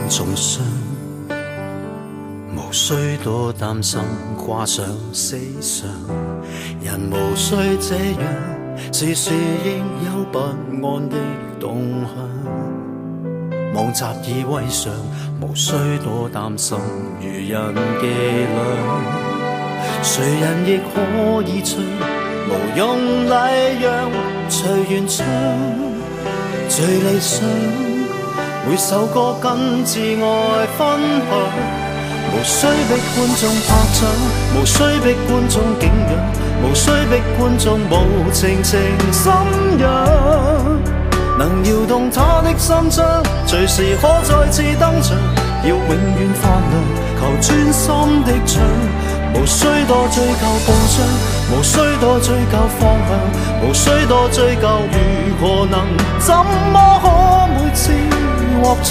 重傷，無需多擔心掛上死上，人無需這樣，時時應有不安的動向。望習以為常，無需多擔心愚人伎倆。誰人亦可以唱，無用禮讓，隨緣唱最理想。每首歌跟摯愛分享，無需逼觀眾拍掌，無需逼觀眾景仰，無需逼觀眾無情情心癢。能搖動他的心窗，隨時可再次登場，要永遠發亮，求專心的唱。無需多追究報章，無需多追究方向，無需多追究如何能，怎麼可每次獲獎？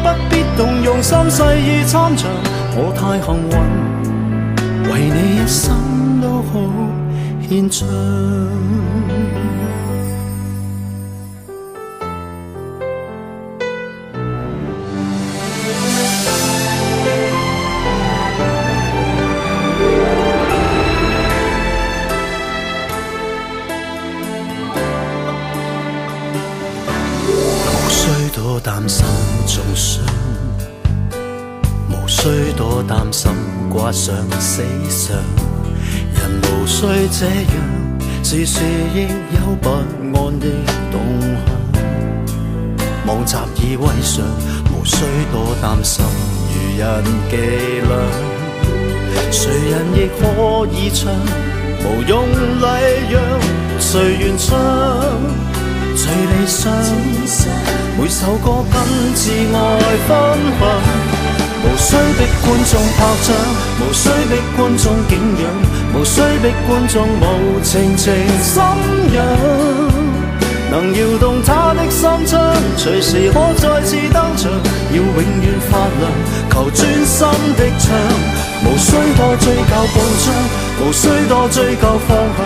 不必動用心細意參詳，我太幸運，為你一生都好獻唱。多擔心重傷，無需多擔心掛上死上。人無需這樣，時時應有不安的動向。望習以為常，無需多擔心愚人伎倆。誰人亦可以唱，無用禮讓，隨緣唱最理想。每首歌跟摯愛分享，無需逼觀眾拍掌，無需逼觀眾景仰，無需逼觀眾無情情心癢。能搖動他的心窗，隨時可再次登場，要永遠發亮，求專心的唱。無需多追究報章，無需多追究方向，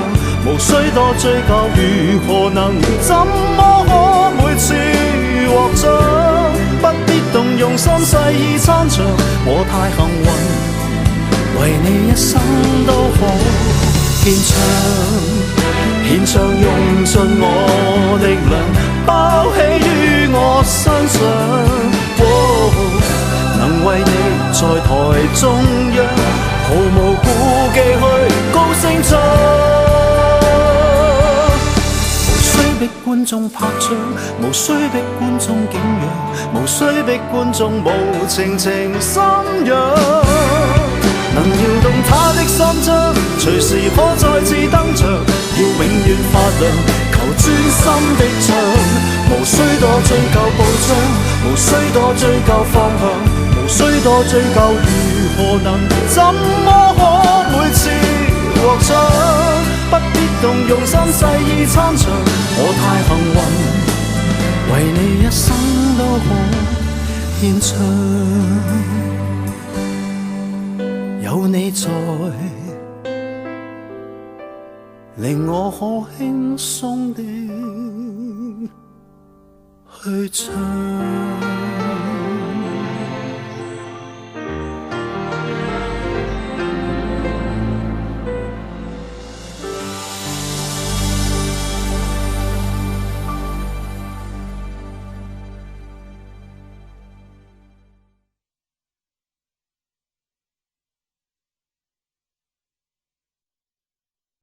無需多追究如何能，怎麼可每次獲獎？不必動用心細意參詳，我太幸運，為你一生都可獻唱。獻唱用盡我力量，包起於我身上。能為你在台中央，毫無顧忌去高聲唱。無需逼觀眾拍掌，無需逼觀眾景仰，無需逼觀眾無情情心癢。能搖動他的心窗，隨時可再次登場，要永遠發亮，求專心的唱。無需多追究報章，無需多追究方向，無需多追究如何能，怎麼可每次獲獎？不必動用心細意參詳，我太幸運，為你一生都可獻唱。有你在，令我可輕鬆地去唱。